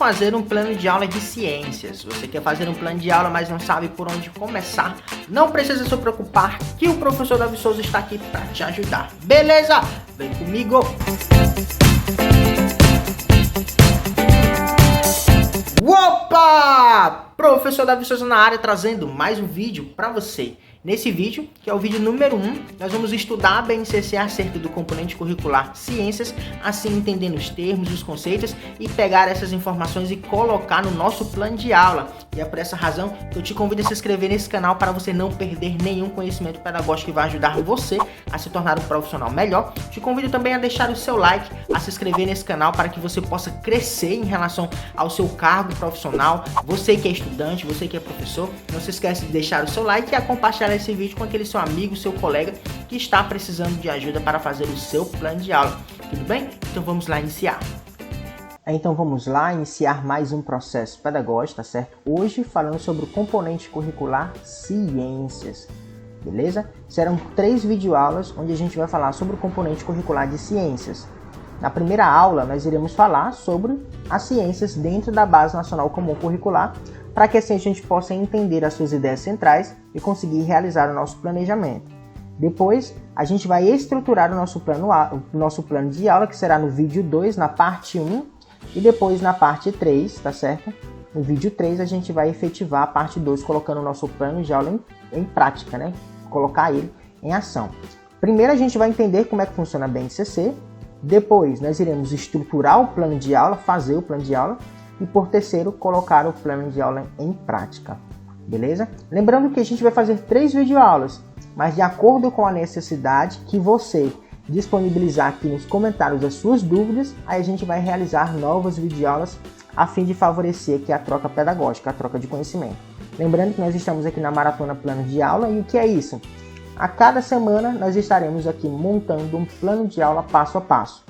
fazer um plano de aula de ciências? Você quer fazer um plano de aula, mas não sabe por onde começar? Não precisa se preocupar, que o professor Davi Souza está aqui para te ajudar. Beleza? Vem comigo! Opa! Professor Davi Souza na área, trazendo mais um vídeo para você. Nesse vídeo, que é o vídeo número 1, nós vamos estudar a BNCC acerca do componente curricular Ciências, assim entendendo os termos, os conceitos e pegar essas informações e colocar no nosso plano de aula. E é por essa razão que eu te convido a se inscrever nesse canal para você não perder nenhum conhecimento pedagógico que vai ajudar você a se tornar um profissional melhor. Te convido também a deixar o seu like, a se inscrever nesse canal para que você possa crescer em relação ao seu cargo profissional. Você que é estudante, você que é professor, não se esqueça de deixar o seu like e a compartilhar esse vídeo com aquele seu amigo, seu colega que está precisando de ajuda para fazer o seu plano de aula. Tudo bem? Então vamos lá iniciar. Então vamos lá iniciar mais um processo pedagógico, tá certo? Hoje falando sobre o componente curricular Ciências, beleza? Serão 3 videoaulas onde a gente vai falar sobre o componente curricular de Ciências. Na primeira aula nós iremos falar sobre as ciências dentro da Base Nacional Comum Curricular, para que assim a gente possa entender as suas ideias centrais e conseguir realizar o nosso planejamento. Depois, a gente vai estruturar o nosso plano de aula, que será no vídeo 2, na parte 1, e depois na parte 3, tá certo? No vídeo 3, a gente vai efetivar a parte 2, colocando o nosso plano de aula em prática, né? Colocar ele em ação. Primeiro, a gente vai entender como é que funciona a BNCC. Depois, nós iremos estruturar o plano de aula, fazer o plano de aula. E por terceiro, colocar o plano de aula em prática, beleza? Lembrando que a gente vai fazer 3 videoaulas, mas de acordo com a necessidade que você disponibilizar aqui nos comentários as suas dúvidas, aí a gente vai realizar novas videoaulas a fim de favorecer aqui a troca pedagógica, a troca de conhecimento. Lembrando que nós estamos aqui na Maratona Plano de Aula, e o que é isso? A cada semana nós estaremos aqui montando um plano de aula passo a passo.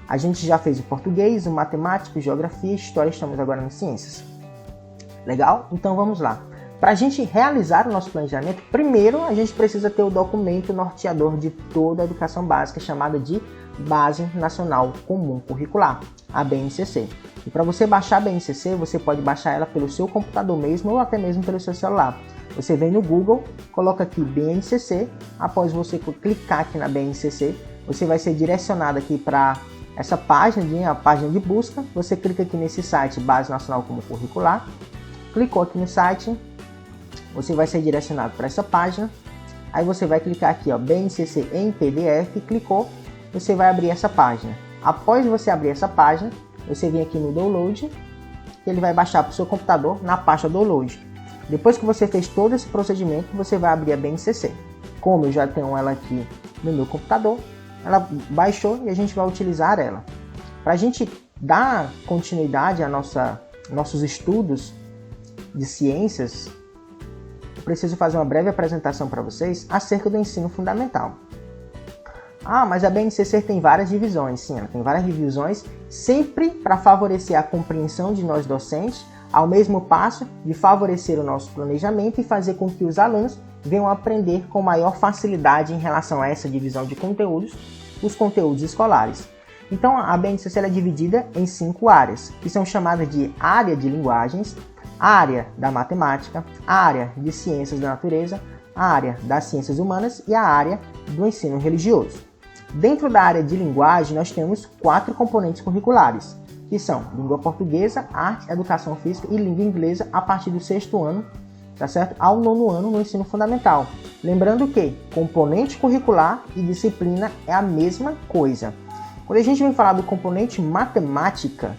A gente já fez o português, o matemática, geografia, história, estamos agora em ciências. Legal? Então vamos lá. Para a gente realizar o nosso planejamento, primeiro a gente precisa ter o documento norteador de toda a educação básica, chamado de Base Nacional Comum Curricular, a BNCC. E para você baixar a BNCC, você pode baixar ela pelo seu computador mesmo ou até mesmo pelo seu celular. Você vem no Google, coloca aqui BNCC, após você clicar aqui na BNCC, você vai ser direcionado aqui para essa página, a página de busca. Você clica aqui nesse site, Base Nacional Comum Curricular, clicou aqui no site, você vai ser direcionado para essa página, aí você vai clicar aqui, ó, BNCC em PDF, clicou, você vai abrir essa página. Após você abrir essa página, você vem aqui no Download, ele vai baixar para o seu computador na pasta Download. Depois que você fez todo esse procedimento, você vai abrir a BNCC. Como eu já tenho ela aqui no meu computador, ela baixou e a gente vai utilizar ela. Para a gente dar continuidade a nossos estudos de ciências, eu preciso fazer uma breve apresentação para vocês acerca do ensino fundamental. Ah, mas a BNCC tem várias divisões. Sim, ela tem várias divisões, sempre para favorecer a compreensão de nós docentes, ao mesmo passo de favorecer o nosso planejamento e fazer com que os alunos venham aprender com maior facilidade em relação a essa divisão de conteúdos, os conteúdos escolares. Então a BNCC é dividida em 5 áreas, que são chamadas de área de linguagens, a área da matemática, a área de ciências da natureza, a área das ciências humanas e a área do ensino religioso. Dentro da área de linguagem nós temos 4 componentes curriculares, que são língua portuguesa, arte, educação física e língua inglesa a partir do 6º ano, tá certo? Ao 9º ano no ensino fundamental. Lembrando que componente curricular e disciplina é a mesma coisa. Quando a gente vem falar do componente matemática,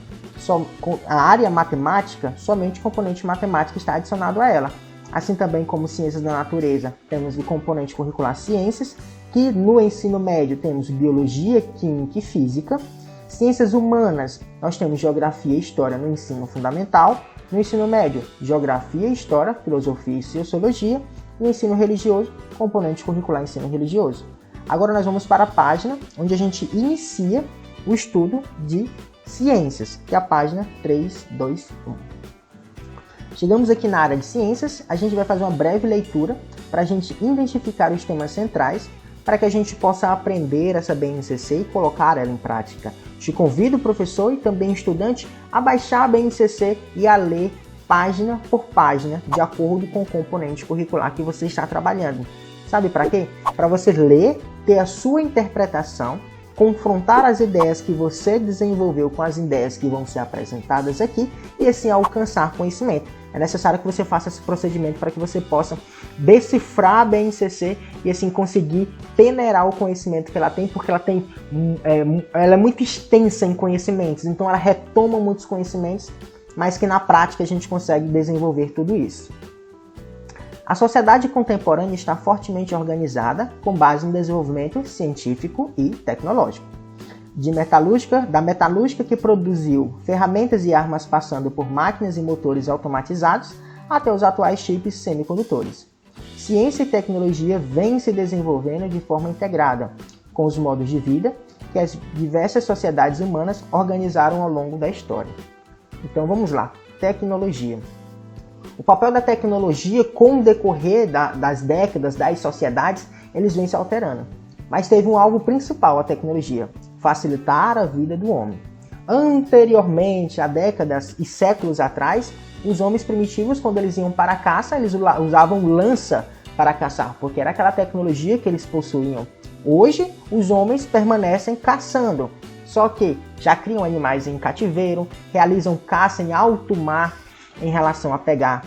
a área matemática, somente o componente matemática está adicionado a ela. Assim também como ciências da natureza, temos o componente curricular ciências, que no ensino médio temos biologia, química e física. Ciências humanas, nós temos geografia e história no ensino fundamental. No ensino médio, geografia, história, filosofia e sociologia. No ensino religioso, componente curricular ensino religioso. Agora nós vamos para a página onde a gente inicia o estudo de ciências, que é a página 321. Chegamos aqui na área de ciências, a gente vai fazer uma breve leitura para a gente identificar os temas centrais para que a gente possa aprender essa BNCC e colocar ela em prática. Te convido, professor e também estudante, a baixar a BNCC e a ler página por página, de acordo com o componente curricular que você está trabalhando. Sabe para quê? Para você ler, ter a sua interpretação, confrontar as ideias que você desenvolveu com as ideias que vão ser apresentadas aqui e assim alcançar conhecimento. É necessário que você faça esse procedimento para que você possa decifrar a BNCC e assim conseguir peneirar o conhecimento que ela tem, porque ela é muito extensa em conhecimentos, então ela retoma muitos conhecimentos, mas que na prática a gente consegue desenvolver tudo isso. A sociedade contemporânea está fortemente organizada com base no desenvolvimento científico e tecnológico. Da metalúrgica que produziu ferramentas e armas passando por máquinas e motores automatizados até os atuais chips semicondutores. Ciência e tecnologia vêm se desenvolvendo de forma integrada com os modos de vida que as diversas sociedades humanas organizaram ao longo da história. Então vamos lá, tecnologia. O papel da tecnologia, com o decorrer das décadas, das sociedades, eles vêm se alterando. Mas teve um alvo principal, a tecnologia: facilitar a vida do homem. Anteriormente, há décadas e séculos atrás, os homens primitivos, quando eles iam para a caça, eles usavam lança para caçar, porque era aquela tecnologia que eles possuíam. Hoje, os homens permanecem caçando, só que já criam animais em cativeiro, realizam caça em alto mar, em relação a pegar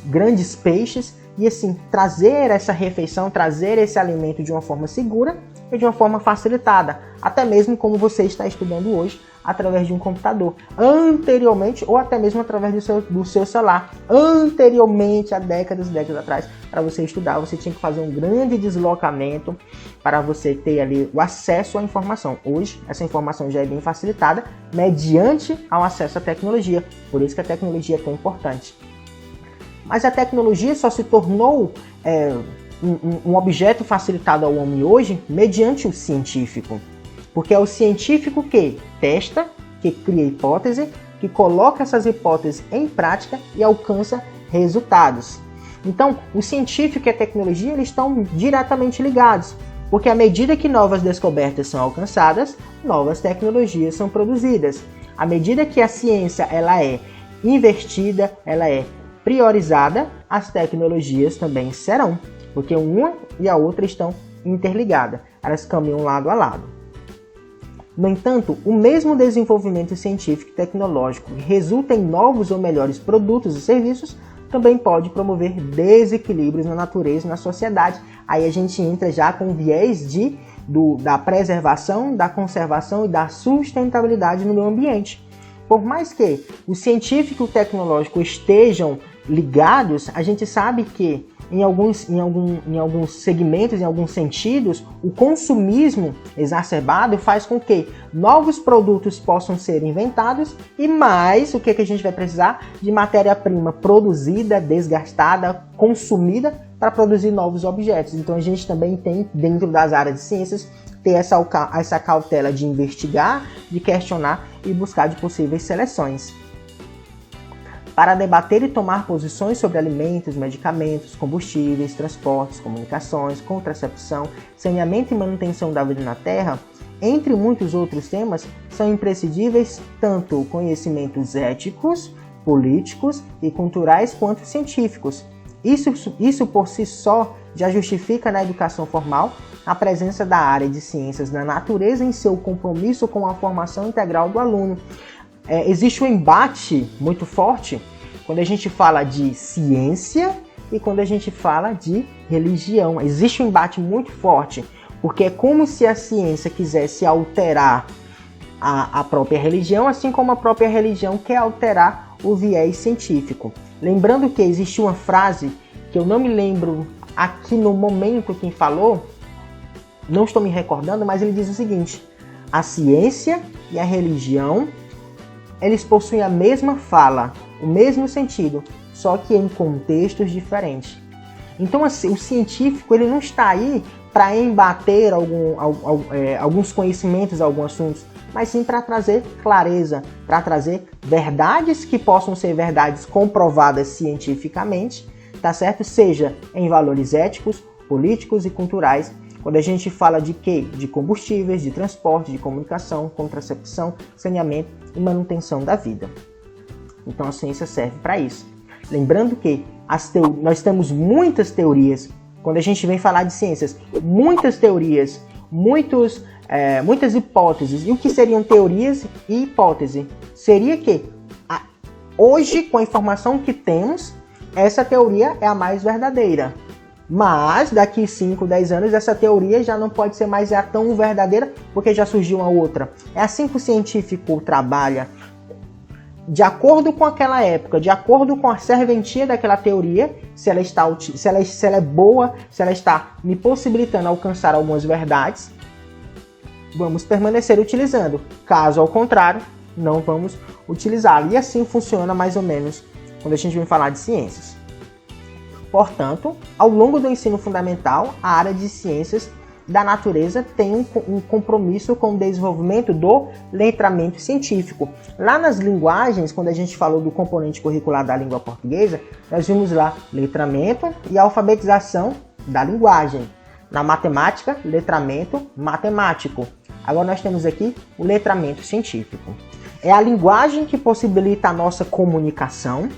grandes peixes e assim trazer essa refeição, trazer esse alimento de uma forma segura e de uma forma facilitada, até mesmo como você está estudando hoje através de um computador. Anteriormente, ou até mesmo através do seu celular. Anteriormente, há décadas e décadas atrás, para você estudar, você tinha que fazer um grande deslocamento para você ter ali o acesso à informação. Hoje, essa informação já é bem facilitada mediante ao acesso à tecnologia. Por isso que a tecnologia é tão importante. Mas a tecnologia só se tornou um objeto facilitado ao homem hoje mediante o científico. Porque é o científico que testa, que cria hipótese, que coloca essas hipóteses em prática e alcança resultados. Então, o científico e a tecnologia eles estão diretamente ligados, porque à medida que novas descobertas são alcançadas, novas tecnologias são produzidas. À medida que a ciência ela é investida, ela é priorizada, as tecnologias também serão, porque uma e a outra estão interligadas, elas caminham lado a lado. No entanto, o mesmo desenvolvimento científico e tecnológico que resulta em novos ou melhores produtos e serviços também pode promover desequilíbrios na natureza e na sociedade. Aí a gente entra já com o viés da preservação, da conservação e da sustentabilidade no meio ambiente. Por mais que o científico e o tecnológico estejam ligados, a gente sabe que em alguns segmentos, em alguns sentidos, o consumismo exacerbado faz com que novos produtos possam ser inventados e mais, o que a gente vai precisar? De matéria-prima produzida, desgastada, consumida para produzir novos objetos. Então a gente também tem, dentro das áreas de ciências, ter essa cautela de investigar, de questionar e buscar de possíveis seleções. Para debater e tomar posições sobre alimentos, medicamentos, combustíveis, transportes, comunicações, contracepção, saneamento e manutenção da vida na Terra, entre muitos outros temas, são imprescindíveis tanto conhecimentos éticos, políticos e culturais quanto científicos. Isso por si só já justifica na educação formal a presença da área de ciências da natureza em seu compromisso com a formação integral do aluno. Existe um embate muito forte quando a gente fala de ciência e quando a gente fala de religião. Existe um embate muito forte, porque é como se a ciência quisesse alterar a própria religião, assim como a própria religião quer alterar o viés científico. Lembrando que existe uma frase que eu não me lembro aqui no momento quem falou, não estou me recordando, mas ele diz o seguinte: a ciência e a religião eles possuem a mesma fala, o mesmo sentido, só que em contextos diferentes. Então, assim, o científico ele não está aí para embater alguns conhecimentos, alguns assuntos, mas sim para trazer clareza, para trazer verdades que possam ser verdades comprovadas cientificamente, tá certo? Seja em valores éticos, políticos e culturais, Quando a gente fala de quê? De combustíveis, de transporte, de comunicação, contracepção, saneamento e manutenção da vida. Então a ciência serve para isso. Lembrando que nós temos muitas teorias. Quando a gente vem falar de ciências, muitas teorias, muitas hipóteses. E o que seriam teorias e hipótese? Seria que hoje, com a informação que temos, essa teoria é a mais verdadeira. Mas daqui 5, 10 anos, essa teoria já não pode ser mais tão verdadeira, porque já surgiu uma outra. É assim que o científico trabalha. De acordo com aquela época, de acordo com a serventia daquela teoria, se ela é boa, se ela está me possibilitando alcançar algumas verdades, vamos permanecer utilizando. Caso ao contrário, não vamos utilizá-la. E assim funciona mais ou menos quando a gente vem falar de ciências. Portanto, ao longo do ensino fundamental, a área de ciências da natureza tem um compromisso com o desenvolvimento do letramento científico. Lá nas linguagens, quando a gente falou do componente curricular da língua portuguesa, nós vimos lá letramento e alfabetização da linguagem. Na matemática, letramento matemático. Agora nós temos aqui o letramento científico. É a linguagem que possibilita a nossa comunicação,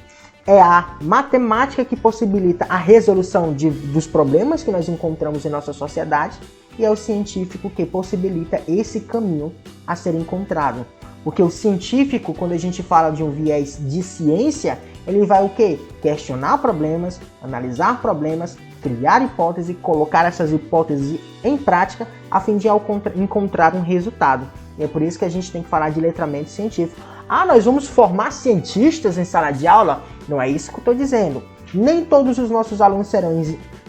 é a matemática que possibilita a resolução dos problemas que nós encontramos em nossa sociedade e é o científico que possibilita esse caminho a ser encontrado. Porque o científico, quando a gente fala de um viés de ciência, ele vai o quê? Questionar problemas, analisar problemas, criar hipóteses, colocar essas hipóteses em prática a fim de encontrar um resultado. E é por isso que a gente tem que falar de letramento científico. Nós vamos formar cientistas em sala de aula? Não é isso que eu estou dizendo. Nem todos os nossos alunos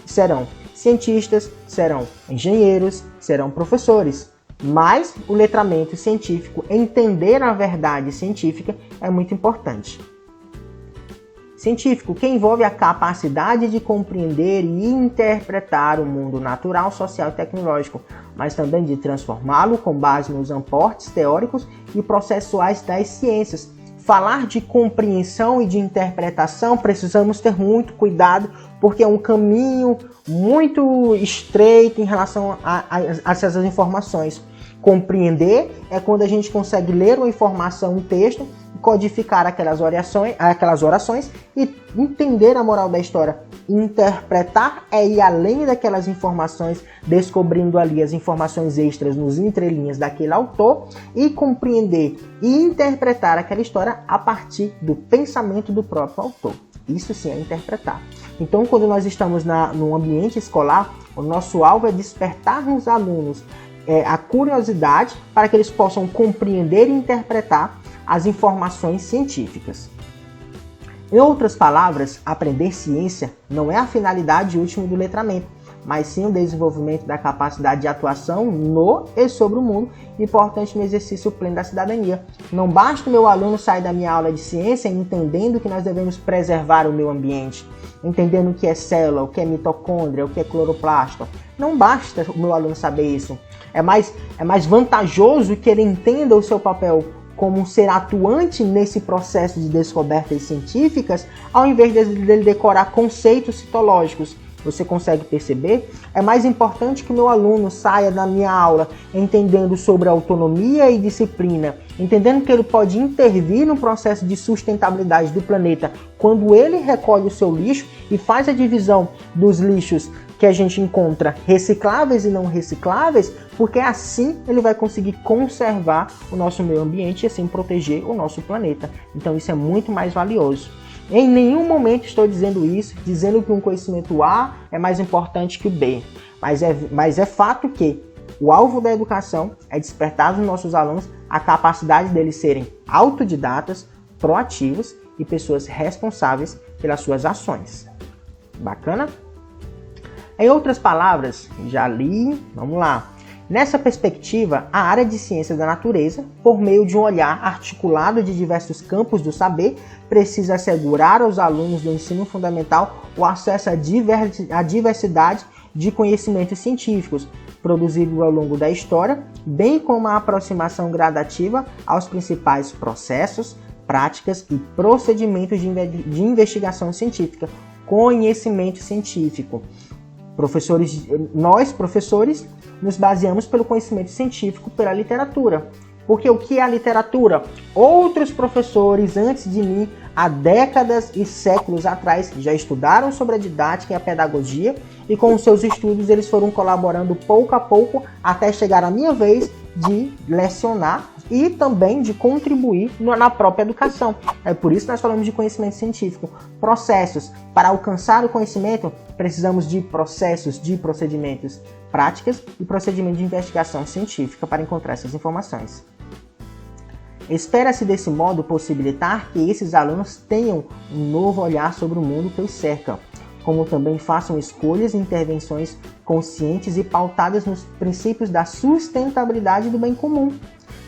serão cientistas, serão engenheiros, serão professores. Mas o letramento científico, entender a verdade científica, é muito importante. Científico, que envolve a capacidade de compreender e interpretar o mundo natural, social e tecnológico, mas também de transformá-lo com base nos aportes teóricos e processuais das ciências. Falar de compreensão e de interpretação, precisamos ter muito cuidado, porque é um caminho muito estreito em relação a essas informações. Compreender é quando a gente consegue ler uma informação, um texto, codificar aquelas orações e entender a moral da história. Interpretar é ir além daquelas informações, descobrindo ali as informações extras nos entrelinhas daquele autor e compreender e interpretar aquela história a partir do pensamento do próprio autor. Isso sim é interpretar. Então, quando nós estamos num ambiente escolar, o nosso alvo é despertar nos alunos a curiosidade para que eles possam compreender e interpretar as informações científicas. Em outras palavras, aprender ciência não é a finalidade última do letramento, mas sim o desenvolvimento da capacidade de atuação no e sobre o mundo, importante no exercício pleno da cidadania. Não basta o meu aluno sair da minha aula de ciência entendendo que nós devemos preservar o meio ambiente, entendendo o que é célula, o que é mitocôndria, o que é cloroplasto. Não basta o meu aluno saber isso. É mais vantajoso que ele entenda o seu papel como um ser atuante nesse processo de descobertas científicas, ao invés dele decorar conceitos citológicos. Você consegue perceber? É mais importante que o meu aluno saia da minha aula entendendo sobre autonomia e disciplina, entendendo que ele pode intervir no processo de sustentabilidade do planeta quando ele recolhe o seu lixo e faz a divisão dos lixos que a gente encontra recicláveis e não recicláveis, porque assim ele vai conseguir conservar o nosso meio ambiente e assim proteger o nosso planeta. Então isso é muito mais valioso. Em nenhum momento estou dizendo isso, dizendo que um conhecimento A é mais importante que o B. Mas é fato que o alvo da educação é despertar nos nossos alunos a capacidade deles serem autodidatas, proativos e pessoas responsáveis pelas suas ações. Bacana? Em outras palavras, já li, vamos lá. Nessa perspectiva, a área de ciências da natureza, por meio de um olhar articulado de diversos campos do saber, precisa assegurar aos alunos do ensino fundamental o acesso à diversidade de conhecimentos científicos, produzidos ao longo da história, bem como a aproximação gradativa aos principais processos, práticas e procedimentos de investigação científica, conhecimento científico. Nós, professores, nos baseamos pelo conhecimento científico, pela literatura. Porque o que é a literatura? Outros professores antes de mim, há décadas e séculos atrás, já estudaram sobre a didática e a pedagogia, e com os seus estudos eles foram colaborando pouco a pouco até chegar a minha vez de lecionar e também de contribuir na própria educação. É por isso que nós falamos de conhecimento científico. Processos. Para alcançar o conhecimento, precisamos de processos, de procedimentos, práticas e procedimentos de investigação científica para encontrar essas informações. Espera-se desse modo possibilitar que esses alunos tenham um novo olhar sobre o mundo que os cerca, como também façam escolhas e intervenções conscientes e pautadas nos princípios da sustentabilidade do bem comum.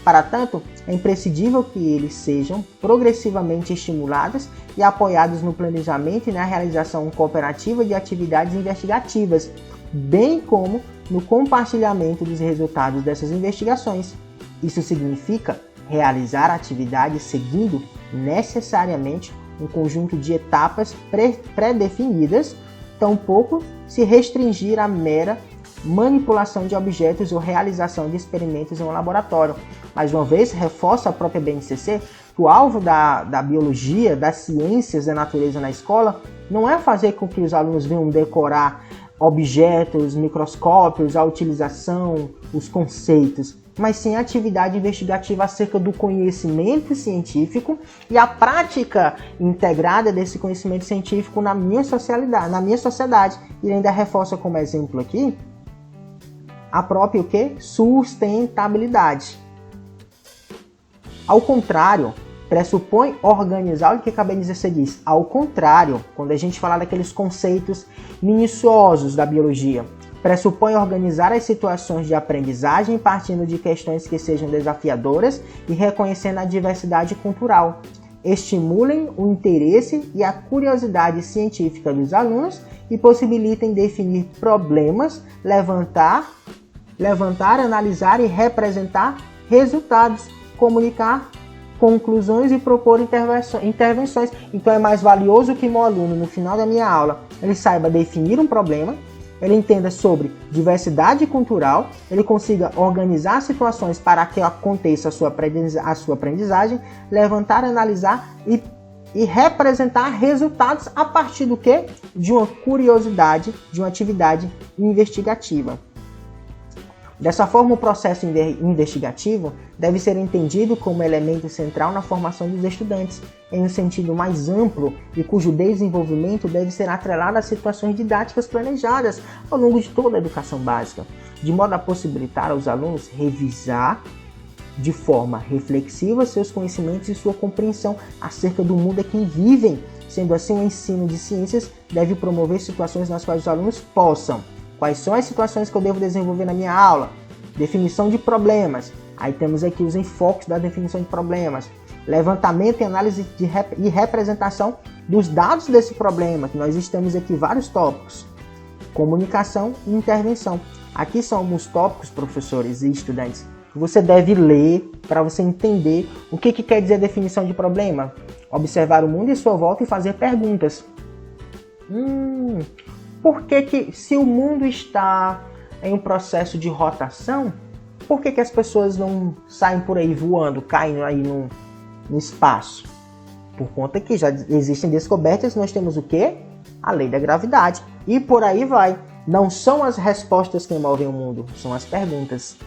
Para tanto, é imprescindível que eles sejam progressivamente estimulados e apoiados no planejamento e na realização cooperativa de atividades investigativas, bem como no compartilhamento dos resultados dessas investigações. Isso significa realizar atividades seguindo necessariamente um conjunto de etapas pré-definidas, tampouco se restringir à mera manipulação de objetos ou realização de experimentos em um laboratório. Mais uma vez, reforça a própria BNCC que o alvo da biologia, das ciências da natureza na escola, não é fazer com que os alunos venham decorar objetos, microscópios, a utilização, os conceitos, mas sim a atividade investigativa acerca do conhecimento científico e a prática integrada desse conhecimento científico na minha sociedade. E ainda reforça como exemplo aqui a própria o quê? Sustentabilidade. Ao contrário, pressupõe organizar o que a BNCC diz. Ao contrário, quando a gente fala daqueles conceitos minuciosos da biologia, pressupõe organizar as situações de aprendizagem partindo de questões que sejam desafiadoras e reconhecendo a diversidade cultural. Estimulem o interesse e a curiosidade científica dos alunos e possibilitem definir problemas, levantar, analisar e representar resultados, comunicar conclusões e propor intervenções. Então é mais valioso que meu aluno, no final da minha aula, ele saiba definir um problema, ele entenda sobre diversidade cultural, ele consiga organizar situações para que aconteça a sua aprendizagem, levantar, analisar e representar resultados a partir do quê? De uma curiosidade, de uma atividade investigativa. Dessa forma, o processo investigativo deve ser entendido como elemento central na formação dos estudantes, em um sentido mais amplo e cujo desenvolvimento deve ser atrelado a situações didáticas planejadas ao longo de toda a educação básica, de modo a possibilitar aos alunos revisar de forma reflexiva seus conhecimentos e sua compreensão acerca do mundo em que vivem. Sendo assim, o ensino de ciências deve promover situações nas quais os alunos possam. Quais são as situações que eu devo desenvolver na minha aula? Definição de problemas. Aí temos aqui os enfoques da definição de problemas. Levantamento e análise e representação dos dados desse problema, que nós estamos aqui vários tópicos. Comunicação e intervenção. Aqui são alguns tópicos, professores e estudantes, que você deve ler para você entender o que quer dizer definição de problema. Observar o mundo em sua volta e fazer perguntas. Por que se o mundo está em um processo de rotação, por que as pessoas não saem por aí voando, caindo aí no espaço? Por conta que já existem descobertas, nós temos o quê? A lei da gravidade. E por aí vai. Não são as respostas que movem o mundo, são as perguntas.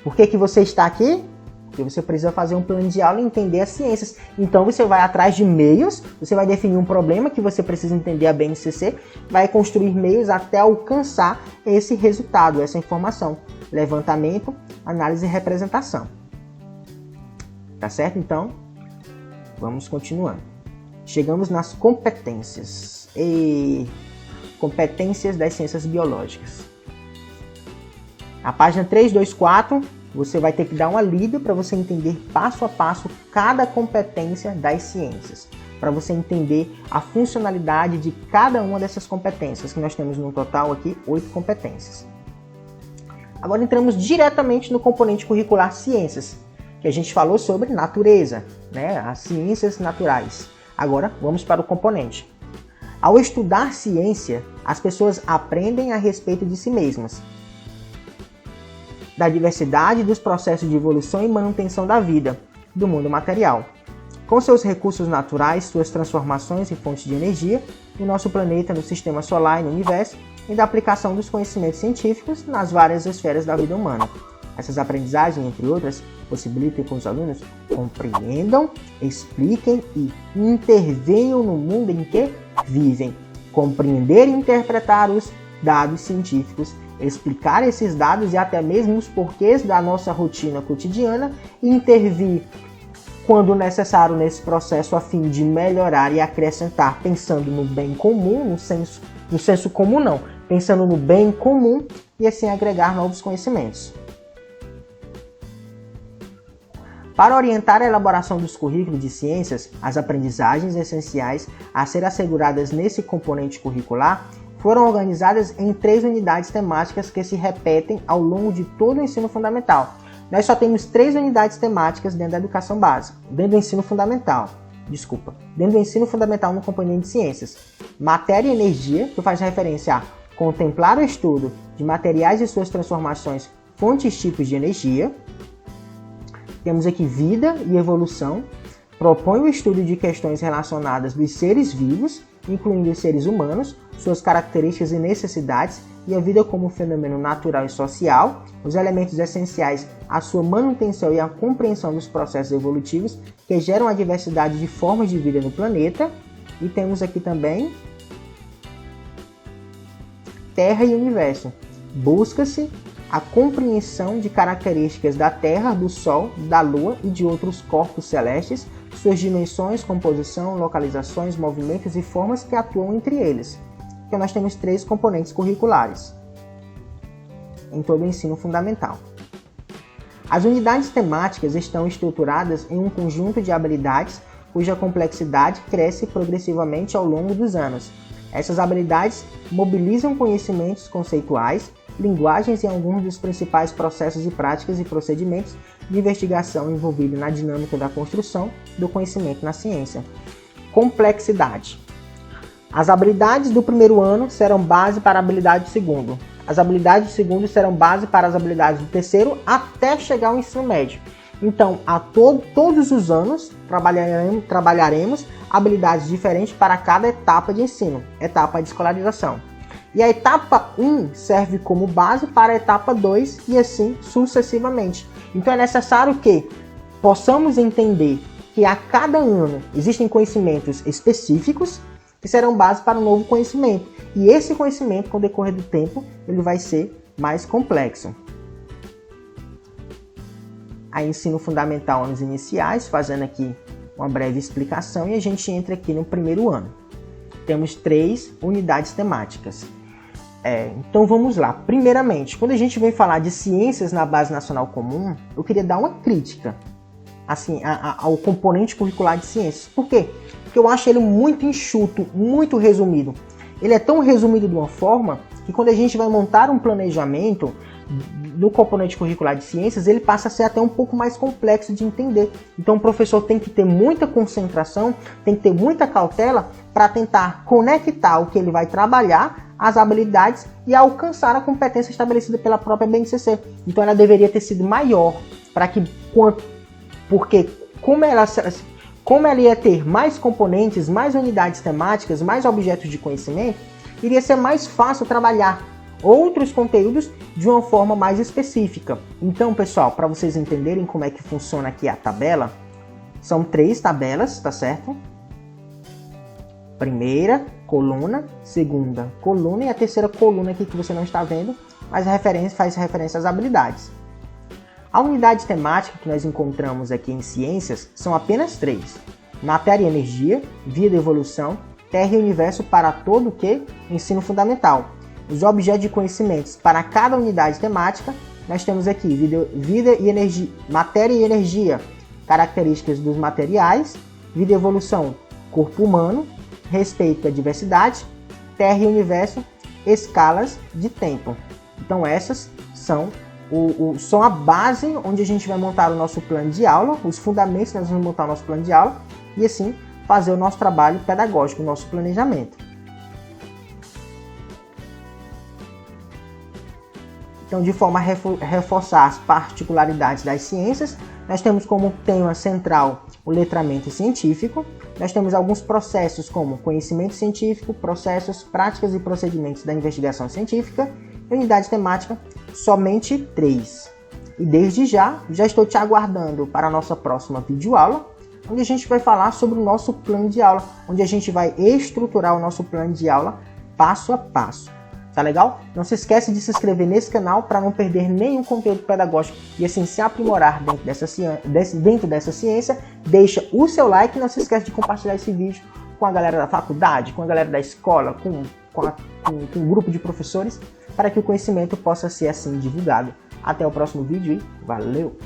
Por que você está aqui? Porque você precisa fazer um plano de aula e entender as ciências. Então você vai atrás de meios, você vai definir um problema que você precisa entender a BNCC, vai construir meios até alcançar esse resultado, essa informação. Levantamento, análise e representação. Tá certo? Então, vamos continuando. Chegamos nas competências. Competências das ciências biológicas. A página 324, você vai ter que dar uma lida para você entender passo a passo cada competência das ciências, para você entender a funcionalidade de cada uma dessas competências, que nós temos no total aqui 8 competências. Agora entramos diretamente no componente curricular ciências, que a gente falou sobre natureza, né? As ciências naturais. Agora vamos para o componente. Ao estudar ciência, as pessoas aprendem a respeito de si mesmas, da diversidade dos processos de evolução e manutenção da vida, do mundo material, com seus recursos naturais, suas transformações e fontes de energia, no nosso planeta, no sistema solar e no universo, e da aplicação dos conhecimentos científicos nas várias esferas da vida humana. Essas aprendizagens, entre outras, possibilitam que os alunos compreendam, expliquem e intervenham no mundo em que vivem. Compreender e interpretar os dados científicos, explicar esses dados e até mesmo os porquês da nossa rotina cotidiana e intervir quando necessário nesse processo a fim de melhorar e acrescentar, pensando no bem comum, no senso comum não, pensando no bem comum e assim agregar novos conhecimentos. Para orientar a elaboração dos currículos de ciências, as aprendizagens essenciais a serem asseguradas nesse componente curricular foram organizadas em 3 unidades temáticas que se repetem ao longo de todo o ensino fundamental. Nós só temos 3 unidades temáticas dentro da educação básica, dentro do ensino fundamental no componente de ciências. Matéria e energia, que faz referência a contemplar o estudo de materiais e suas transformações, fontes e tipos de energia. Temos aqui vida e evolução, propõe o estudo de questões relacionadas dos seres vivos, incluindo os seres humanos, suas características e necessidades e a vida como fenômeno natural e social, os elementos essenciais à sua manutenção e à compreensão dos processos evolutivos que geram a diversidade de formas de vida no planeta. E temos aqui também Terra e Universo. Busca-se a compreensão de características da Terra, do Sol, da Lua e de outros corpos celestes, suas dimensões, composição, localizações, movimentos e formas que atuam entre eles. Então nós temos 3 componentes curriculares em todo o ensino fundamental. As unidades temáticas estão estruturadas em um conjunto de habilidades cuja complexidade cresce progressivamente ao longo dos anos. Essas habilidades mobilizam conhecimentos conceituais, linguagens e alguns dos principais processos e práticas e procedimentos de investigação envolvidos na dinâmica da construção do conhecimento na ciência. Complexidade. As habilidades do primeiro ano serão base para a habilidade do segundo. As habilidades do segundo serão base para as habilidades do terceiro até chegar ao ensino médio. Então, todos os anos trabalharemos habilidades diferentes para cada etapa de ensino, etapa de escolarização. E a etapa 1 serve como base para a etapa 2 e assim sucessivamente. Então é necessário que possamos entender que a cada ano existem conhecimentos específicos que serão base para um novo conhecimento. E esse conhecimento, com o decorrer do tempo, ele vai ser mais complexo. A ensino fundamental, anos iniciais, fazendo aqui uma breve explicação, e a gente entra aqui no primeiro ano. Temos 3 unidades temáticas. Então vamos lá. Primeiramente, quando a gente vem falar de ciências na base nacional comum, eu queria dar uma crítica assim, ao componente curricular de ciências. Por quê? Porque eu acho ele muito enxuto, muito resumido. Ele é tão resumido de uma forma que quando a gente vai montar um planejamento no componente curricular de ciências, ele passa a ser até um pouco mais complexo de entender. Então o professor tem que ter muita concentração, tem que ter muita cautela para tentar conectar o que ele vai trabalhar, as habilidades e alcançar a competência estabelecida pela própria BNCC. Então ela deveria ter sido maior, porque como ela ia ter mais componentes, mais unidades temáticas, mais objetos de conhecimento, iria ser mais fácil trabalhar outros conteúdos de uma forma mais específica. Então, pessoal, para vocês entenderem como é que funciona aqui a tabela, são 3 tabelas, tá certo? Primeira coluna, segunda coluna e a terceira coluna aqui que você não está vendo, mas faz referência às habilidades. A unidade temática que nós encontramos aqui em ciências são apenas 3. Matéria e energia, vida e evolução, terra e universo para todo o que? Ensino fundamental. Os objetos de conhecimentos para cada unidade temática, nós temos aqui vida e energia, matéria e energia, características dos materiais, vida e evolução, corpo humano, respeito à diversidade, terra e universo, escalas de tempo. Então essas são a base onde a gente vai montar o nosso plano de aula, os fundamentos nós vamos montar o nosso plano de aula e assim fazer o nosso trabalho pedagógico, o nosso planejamento. Então, de forma a reforçar as particularidades das ciências, nós temos como tema central o letramento científico. Nós temos alguns processos como conhecimento científico, processos, práticas e procedimentos da investigação científica. E unidade temática, somente 3. E desde já estou te aguardando para a nossa próxima videoaula, onde a gente vai falar sobre o nosso plano de aula, onde a gente vai estruturar o nosso plano de aula passo a passo. Tá legal? Não se esquece de se inscrever nesse canal para não perder nenhum conteúdo pedagógico e assim se aprimorar dentro dessa ciência. Deixa o seu like e não se esquece de compartilhar esse vídeo com a galera da faculdade, com a galera da escola, com um grupo de professores, para que o conhecimento possa ser assim divulgado. Até o próximo vídeo e valeu!